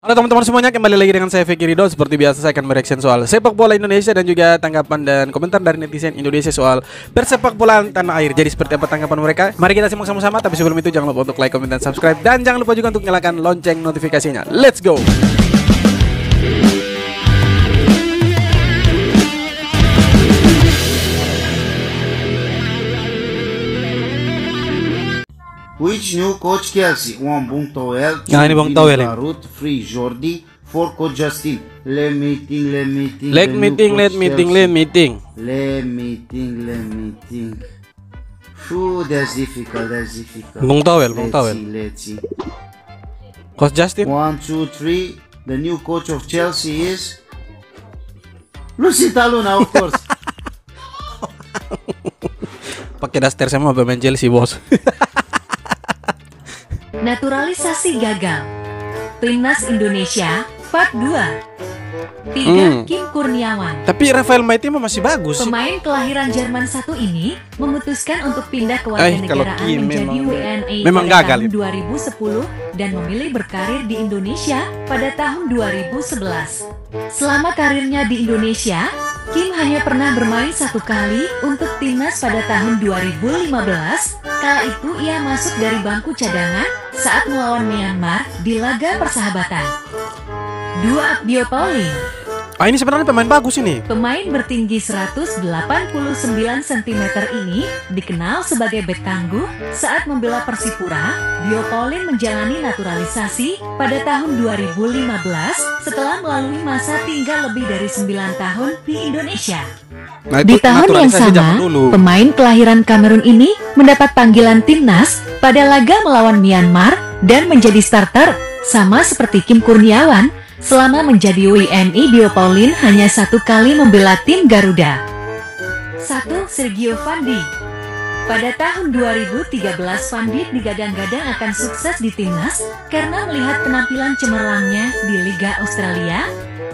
Halo teman-teman semuanya, kembali lagi dengan saya Fikri Ridho. Seperti biasa saya akan mereaction soal sepak bola Indonesia dan juga tanggapan dan komentar dari netizen Indonesia soal persepak bolaan tanah air. Jadi seperti apa tanggapan mereka? Mari kita simak sama-sama. Tapi sebelum itu jangan lupa untuk like, komen, dan subscribe. Dan jangan lupa juga untuk nyalakan lonceng notifikasinya. Let's go! Which new coach Chelsea? One Bung Towel. Nah, ini Bung Towel. Root, free Jordi. For coach Justin. Let meeting. Let meeting. That's difficult. Bung Towel. Let's see. Coach Justin. 1, 2, 3. The new coach of Chelsea is Lucita Luna, of course. Pakai daster semua pemain Chelsea, bos. Naturalisasi gagal. Timnas Indonesia Part 2. 3. Kim Kurniawan. Tapi Rafael Maiti masih bagus. Pemain kelahiran Jerman 1 ini memutuskan untuk pindah ke warganegaraan menjadi WNA memang pada gagal tahun 2010 dan memilih berkarir di Indonesia pada tahun 2011. Selama karirnya di Indonesia, Kim hanya pernah bermain 1 kali untuk timnas pada tahun 2015. Kala itu ia masuk dari bangku cadangan saat melawan Myanmar di laga persahabatan. 2. Abdio Pauline. Ini sebenarnya pemain bagus ini. Pemain bertinggi 189 cm ini dikenal sebagai bek tangguh saat membela Persipura. Dio Pauline menjalani naturalisasi pada tahun 2015 setelah melalui masa tinggal lebih dari 9 tahun di Indonesia. Di tahun yang sama, pemain kelahiran Kamerun ini mendapat panggilan timnas pada laga melawan Myanmar dan menjadi starter sama seperti Kim Kurniawan. Selama menjadi WNI, Dio Pauline hanya 1 kali membela tim Garuda. 1. Sergio Van Dijk. Pada tahun 2013, Van Dijk digadang-gadang akan sukses di timnas karena melihat penampilan cemerlangnya di Liga Australia.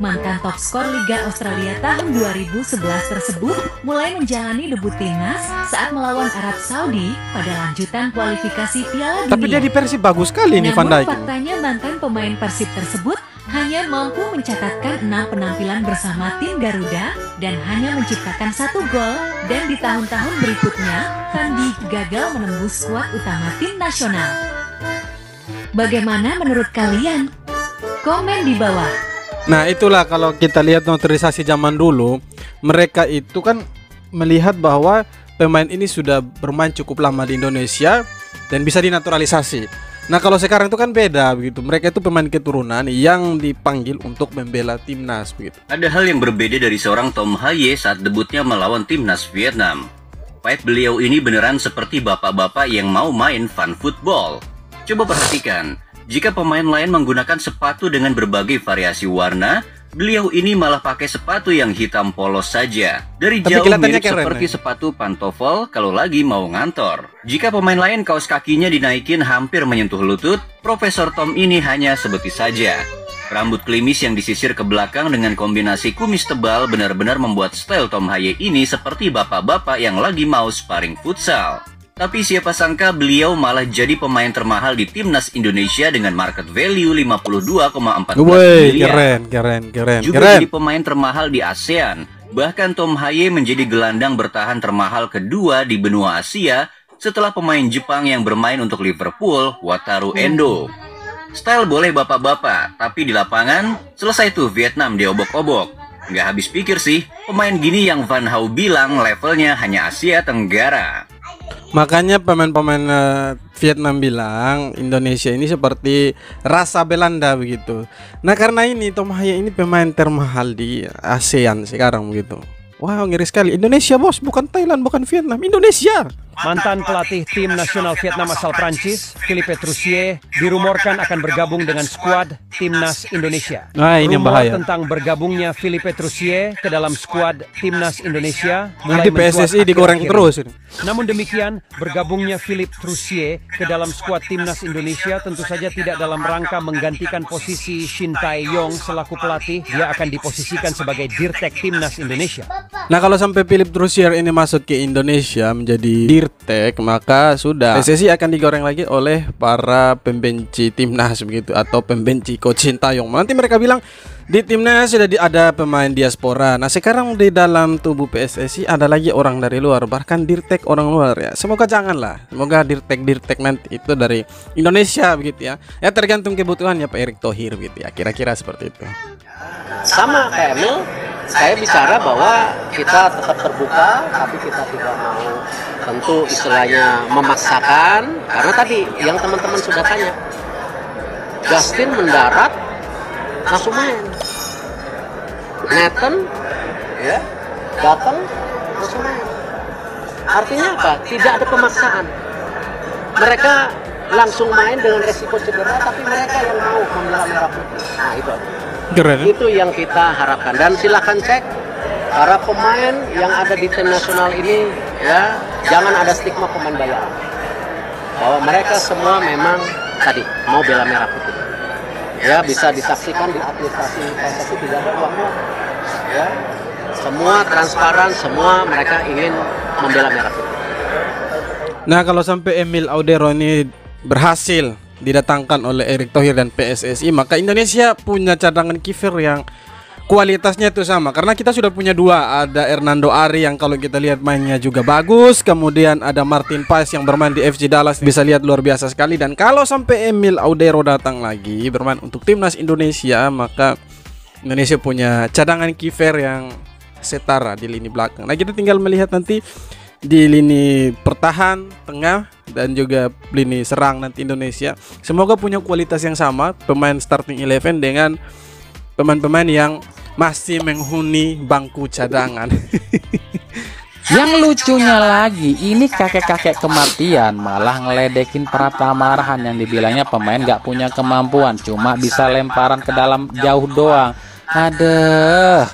Mantan top skor Liga Australia tahun 2011 tersebut mulai menjalani debut timnas saat melawan Arab Saudi pada lanjutan kualifikasi Piala Dunia. Tapi dia di Persib bagus sekali nih Van Dijk. Namun faktanya mantan pemain Persib tersebut hanya mampu mencatatkan 6 penampilan bersama tim Garuda dan hanya menciptakan 1 gol, dan di tahun-tahun berikutnya Van Dijk gagal menembus skuad utama tim nasional. Bagaimana menurut kalian? Komen di bawah. Nah itulah, kalau kita lihat naturalisasi zaman dulu, mereka itu kan melihat bahwa pemain ini sudah bermain cukup lama di Indonesia dan bisa dinaturalisasi. Nah kalau sekarang itu kan beda begitu. Mereka itu pemain keturunan yang dipanggil untuk membela timnas begitu. Ada hal yang berbeda dari seorang Tom Haye saat debutnya melawan timnas Vietnam. Fight beliau ini beneran seperti bapak-bapak yang mau main fun football. Coba perhatikan, jika pemain lain menggunakan sepatu dengan berbagai variasi warna, beliau ini malah pakai sepatu yang hitam polos saja. Dari jauh mirip seperti sepatu pantofel kalau lagi mau ngantor. Jika pemain lain kaos kakinya dinaikin hampir menyentuh lutut, Profesor Tom ini hanya sebetis saja. Rambut klimis yang disisir ke belakang dengan kombinasi kumis tebal benar-benar membuat style Tom Haye ini seperti bapak-bapak yang lagi mau sparring futsal. Tapi siapa sangka beliau malah jadi pemain termahal di timnas Indonesia dengan market value 52,14 miliar. Keren. Juga jadi pemain termahal di ASEAN. Bahkan Tom Haye menjadi gelandang bertahan termahal kedua di benua Asia setelah pemain Jepang yang bermain untuk Liverpool, Wataru Endo. Style boleh bapak-bapak, tapi di lapangan selesai tuh Vietnam diobok-obok. Nggak habis pikir sih, pemain gini yang Van Hau bilang levelnya hanya Asia Tenggara. Makanya pemain-pemain Vietnam bilang Indonesia ini seperti rasa Belanda begitu. Nah karena ini Tom Haye ini pemain termahal di ASEAN sekarang begitu. Wow, ngeri sekali. Indonesia bos, bukan Thailand, bukan Vietnam, Indonesia. Mantan pelatih tim nasional Vietnam asal Prancis, Philippe Troussier, dirumorkan akan bergabung dengan skuad timnas Indonesia. Nah, ini Rumor bahaya. tentang bergabungnya Philippe Troussier ke dalam skuad timnas Indonesia Nanti mulai PSSI digoreng terus ini. Namun demikian, bergabungnya Philippe Troussier ke dalam skuad timnas Indonesia tentu saja tidak dalam rangka menggantikan posisi Shin Tae-yong selaku pelatih. Dia akan diposisikan sebagai dirtek timnas Indonesia. Nah, kalau sampai Philippe Troussier ini masuk ke Indonesia menjadi dirtek, maka sudah PSSI akan digoreng lagi oleh para pembenci timnas begitu, atau pembenci Coach Sintayong. Nanti mereka bilang di timnas sudah ada pemain diaspora. Nah, sekarang di dalam tubuh PSSI ada lagi orang dari luar, bahkan dirtek orang luar ya. Semoga janganlah. Semoga dirtek nanti itu dari Indonesia begitu ya. Ya tergantung kebutuhannya Pak Erick Thohir gitu ya. Kira-kira seperti itu. Sama kayak Emil, saya bicara bahwa kita tetap terbuka, tapi kita tidak mau tentu istilahnya memaksakan, karena tadi yang teman-teman sudah tanya, Justin mendarat langsung main, Nathan ya datang langsung main. Artinya apa? Tidak ada pemaksaan. Mereka langsung main dengan resiko cedera, tapi mereka yang mau membela merah putih. Nah itu. Keren. Itu yang kita harapkan, dan silahkan cek para pemain yang ada di tim nasional ini ya, jangan ada stigma pemain bayaran, bahwa mereka semua memang tadi mau bela merah putih ya. Bisa disaksikan di aplikasi PSSI, tidak ada uangnya ya, semua transparan, semua mereka ingin membela merah putih. Nah, kalau sampai Emil Audero ini berhasil didatangkan oleh Erick Thohir dan PSSI, maka Indonesia punya cadangan kiper yang kualitasnya itu sama. Karena kita sudah punya dua, ada Hernando Ari yang kalau kita lihat mainnya juga bagus, kemudian ada Martin Paes yang bermain di FC Dallas, bisa lihat luar biasa sekali. Dan kalau sampai Emil Audero datang lagi bermain untuk timnas Indonesia, maka Indonesia punya cadangan kiper yang setara di lini belakang. Nah, kita tinggal melihat nanti di lini pertahan, tengah, dan juga lini serang nanti Indonesia. Semoga punya kualitas yang sama, pemain starting 11 dengan pemain-pemain yang masih menghuni bangku cadangan. Yang lucunya lagi, ini kakek-kakek kematian malah ngeledekin Pratama Arhan yang dibilangnya pemain gak punya kemampuan, cuma bisa lemparan ke dalam jauh doang. Aduh,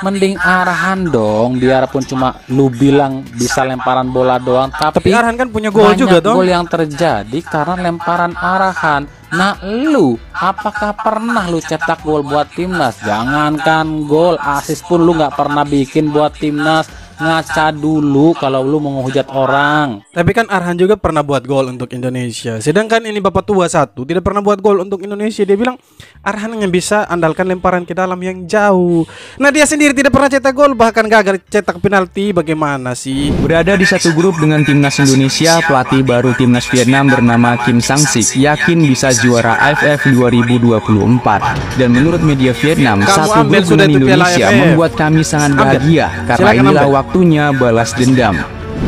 mending Arhan dong, biarpun cuma lu bilang bisa lemparan bola doang, tapi Arhan kan punya gol juga dong. Gol yang terjadi karena lemparan Arhan. Nah, lu apakah pernah lu cetak gol buat timnas? Jangankan gol, asis pun lu nggak pernah bikin buat timnas. Ngaca dulu kalau lu mau ngehujat orang. Tapi kan Arhan juga pernah buat gol untuk Indonesia. Sedangkan ini Bapak tua satu tidak pernah buat gol untuk Indonesia. Dia bilang Arhan hanya bisa andalkan lemparan ke dalam yang jauh. Nah, dia sendiri tidak pernah cetak gol, bahkan gagal cetak penalti. Bagaimana sih? Berada di satu grup dengan timnas Indonesia, pelatih baru timnas Vietnam bernama Kim Sang-sik yakin bisa juara AFF 2024. Dan menurut media Vietnam, satu grup dengan Indonesia membuat kami sangat bahagia karena inilah waktunya balas dendam.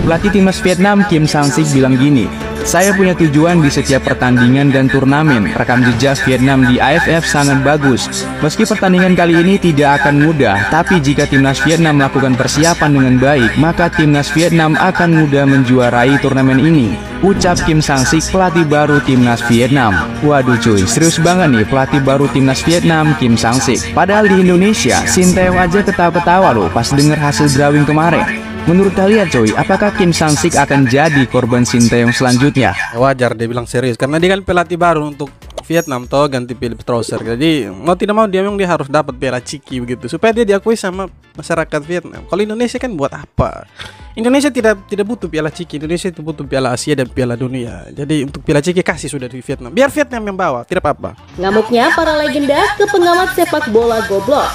Pelatih timnas Vietnam Kim Sang-sik bilang gini, "Saya punya tujuan di setiap pertandingan dan turnamen. Rekam jejak Vietnam di AFF sangat bagus. Meski pertandingan kali ini tidak akan mudah, tapi jika timnas Vietnam melakukan persiapan dengan baik, maka timnas Vietnam akan mudah menjuarai turnamen ini," ucap Kim Sang-sik, pelatih baru timnas Vietnam. Waduh cuy, serius banget nih pelatih baru timnas Vietnam Kim Sang-sik. Padahal di Indonesia, Sintayong aja ketawa-ketawa loh pas denger hasil drawing kemarin. Menurut kalian coy, apakah Kim Sang-sik akan jadi korban Sintayong selanjutnya? Wajar dia bilang serius, karena dia kan pelatih baru untuk Vietnam toh, ganti Philippe Troussier. Jadi mau tidak mau dia memang dia harus dapat piala ciki begitu supaya dia diakui sama masyarakat Vietnam. Kalau Indonesia kan buat apa? Indonesia tidak butuh piala ciki. Indonesia itu butuh piala Asia dan piala dunia. Jadi untuk piala ciki kasih sudah di Vietnam. Biar Vietnam yang bawa, tidak apa-apa. Ngamuknya para legenda ke pengamat sepak bola goblok.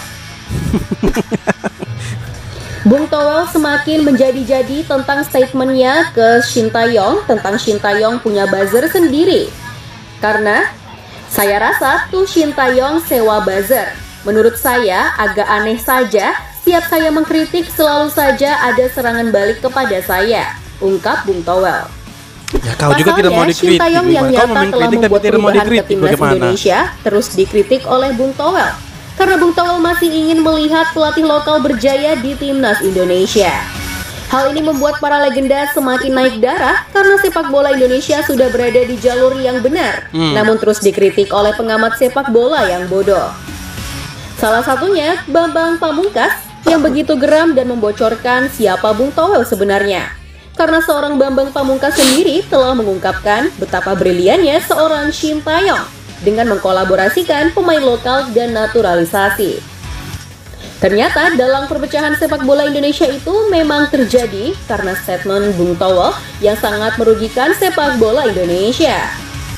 Bung Toel semakin menjadi-jadi tentang statementnya ke Sintayong tentang Sintayong punya buzzer sendiri. Karena saya rasa tuh Sintayong sewa buzzer. Menurut saya agak aneh saja, setiap saya mengkritik selalu saja ada serangan balik kepada saya, ungkap Bung Toel. Ya, kau juga tidak mau dikritik. Sintayong yang nyata telah membuat perubahan ke timnas Indonesia terus dikritik oleh Bung Toel. Karena Bung Toel masih ingin melihat pelatih lokal berjaya di timnas Indonesia. Hal ini membuat para legenda semakin naik darah karena sepak bola Indonesia sudah berada di jalur yang benar, namun terus dikritik oleh pengamat sepak bola yang bodoh. Salah satunya Bambang Pamungkas yang begitu geram dan membocorkan siapa Bung Toel sebenarnya. Karena seorang Bambang Pamungkas sendiri telah mengungkapkan betapa briliannya seorang Sintayong dengan mengkolaborasikan pemain lokal dan naturalisasi. Ternyata dalam perpecahan sepak bola Indonesia itu memang terjadi karena statement Bung Towo yang sangat merugikan sepak bola Indonesia.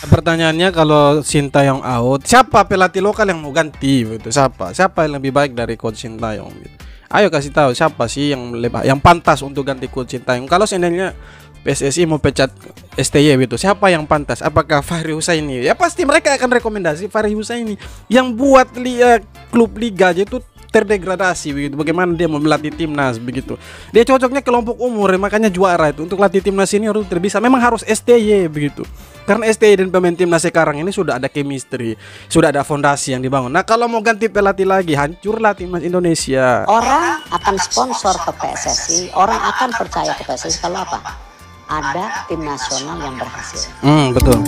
Pertanyaannya, kalau Sintayong out, siapa pelatih lokal yang mau ganti gitu? Siapa yang lebih baik dari coach Sintayong gitu? Ayo kasih tahu siapa sih yang pantas untuk ganti coach Sintayong. Kalau seandainya PSSI mau pecat STY gitu, siapa yang pantas? Apakah Fahri Husaini? Ya pasti mereka akan rekomendasi Fahri Husaini yang buat klub liga aja itu terdegradasi begitu. Bagaimana dia melatih timnas begitu? Dia cocoknya kelompok umur, makanya juara itu. Untuk latih timnas ini harus terbisa. Memang harus STY begitu. Karena STY dan pemain timnas sekarang ini sudah ada chemistry, sudah ada fondasi yang dibangun. Nah, kalau mau ganti pelatih lagi, hancurlah timnas Indonesia. Orang akan sponsor ke PSSI, orang akan percaya ke PSSI kalau apa? Ada tim nasional yang berhasil. Betul.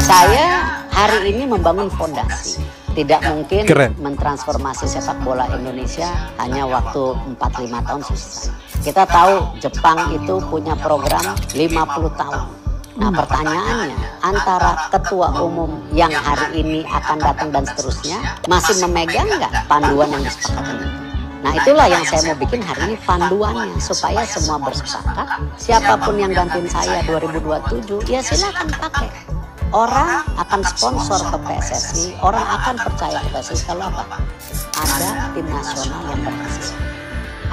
Saya hari ini membangun fondasi. Tidak mungkin Keren. mentransformasi sepak bola Indonesia hanya waktu 4-5 tahun selesai. Kita tahu Jepang itu punya program 50 tahun. Nah, pertanyaannya, antara ketua umum yang hari ini akan datang dan seterusnya masih memegang nggak panduan yang disepakati itu? Nah, itulah yang saya mau bikin hari ini panduannya, supaya semua bersepakat. Siapapun yang gantiin saya 2027, ya silakan pakai. Orang akan sponsor ke PSSI, orang akan percaya ke PSSI kalau apa? Ada tim nasional yang berhasil.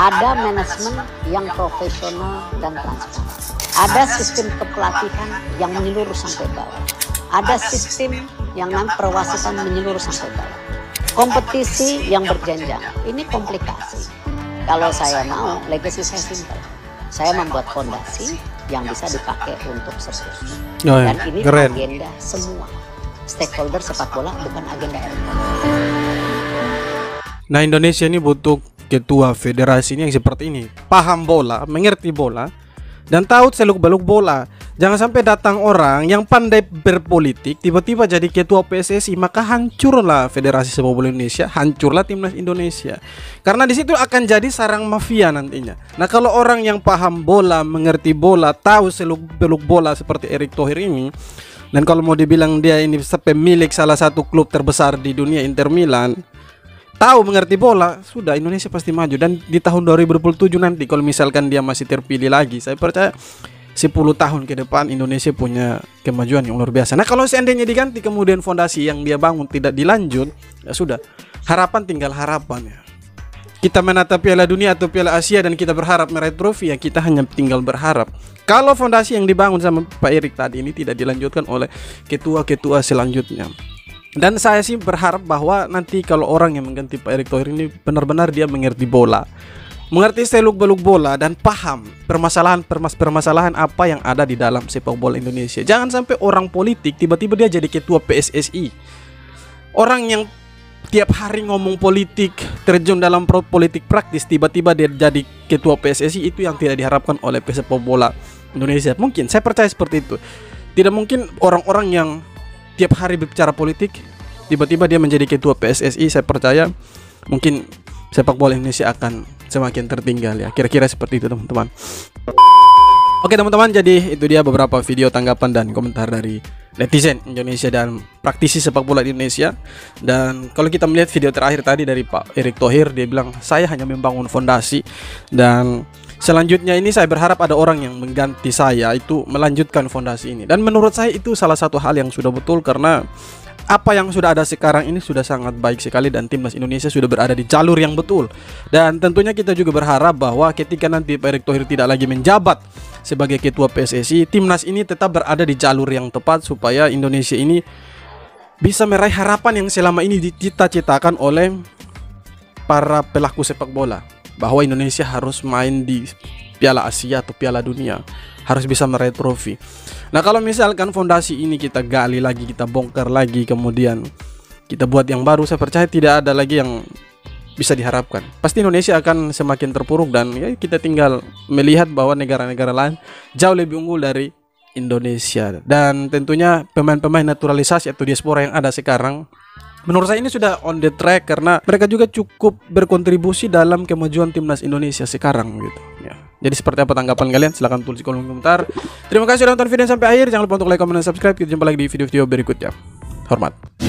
Ada manajemen yang profesional dan transparan. Ada sistem kepelatihan yang menyeluruh sampai bawah. Ada sistem yang perwasitan menyeluruh sampai bawah. Kompetisi yang berjenjang. Ini komplikasi. Kalau saya mau, legacy saya simpel. Saya membuat fondasi yang bisa dipakai untuk seterusnya. Dan ini keren. Agenda semua stakeholder sepak bola, bukan agenda elit. Nah, Indonesia ini butuh ketua federasi ini yang seperti ini, paham bola, mengerti bola, dan tahu seluk-beluk bola. Jangan sampai datang orang yang pandai berpolitik tiba-tiba jadi ketua PSSI, maka hancurlah Federasi Sepak Bola Indonesia, hancurlah timnas Indonesia. Karena di situ akan jadi sarang mafia nantinya. Nah, kalau orang yang paham bola, mengerti bola, tahu seluk-beluk bola seperti Erick Thohir ini, dan kalau mau dibilang dia ini pemilik salah satu klub terbesar di dunia, Inter Milan, tahu mengerti bola, sudah Indonesia pasti maju. Dan di tahun 2027 nanti kalau misalkan dia masih terpilih lagi, saya percaya 10 tahun ke depan Indonesia punya kemajuan yang luar biasa. Nah, kalau seandainya diganti kemudian fondasi yang dia bangun tidak dilanjut, ya sudah, harapan tinggal harapan ya. Kita menatap Piala Dunia atau Piala Asia dan kita berharap meraih trofi, ya kita hanya tinggal berharap. Kalau fondasi yang dibangun sama Pak Erick tadi ini tidak dilanjutkan oleh ketua-ketua selanjutnya. Dan saya sih berharap bahwa nanti kalau orang yang mengganti Pak Erick Thohir ini benar-benar dia mengerti bola, mengerti seluk-beluk bola, dan paham permasalahan apa yang ada di dalam sepak bola Indonesia. Jangan sampai orang politik tiba-tiba dia jadi ketua PSSI. Orang yang tiap hari ngomong politik, terjun dalam politik praktis, tiba-tiba dia jadi ketua PSSI, itu yang tidak diharapkan oleh sepak bola Indonesia. Mungkin, saya percaya seperti itu. Tidak mungkin orang-orang yang tiap hari berbicara politik tiba-tiba dia menjadi ketua PSSI. Saya percaya mungkin sepak bola Indonesia akan semakin tertinggal ya. Kira-kira seperti itu, teman-teman. Oke, teman-teman, jadi itu dia beberapa video tanggapan dan komentar dari netizen Indonesia dan praktisi sepak bola di Indonesia. Dan kalau kita melihat video terakhir tadi dari Pak Erick Thohir, dia bilang saya hanya membangun fondasi, dan selanjutnya ini saya berharap ada orang yang mengganti saya itu melanjutkan fondasi ini. Dan menurut saya itu salah satu hal yang sudah betul, karena apa yang sudah ada sekarang ini sudah sangat baik sekali dan timnas Indonesia sudah berada di jalur yang betul. Dan tentunya kita juga berharap bahwa ketika nanti Pak Erick Thohir tidak lagi menjabat sebagai ketua PSSI, timnas ini tetap berada di jalur yang tepat supaya Indonesia ini bisa meraih harapan yang selama ini dicita-citakan oleh para pelaku sepak bola, bahwa Indonesia harus main di Piala Asia atau Piala Dunia, harus bisa meraih trofi. Nah, kalau misalkan fondasi ini kita gali lagi, kita bongkar lagi, kemudian kita buat yang baru, saya percaya tidak ada lagi yang bisa diharapkan. Pasti Indonesia akan semakin terpuruk, dan ya kita tinggal melihat bahwa negara-negara lain jauh lebih unggul dari Indonesia. Dan tentunya pemain-pemain naturalisasi atau diaspora yang ada sekarang, menurut saya ini sudah on the track, karena mereka juga cukup berkontribusi dalam kemajuan timnas Indonesia sekarang gitu ya. Jadi seperti apa tanggapan kalian? Silahkan tulis di kolom komentar. Terima kasih sudah nonton video sampai akhir. Jangan lupa untuk like, comment, dan subscribe. Kita jumpa lagi di video-video berikutnya. Hormat.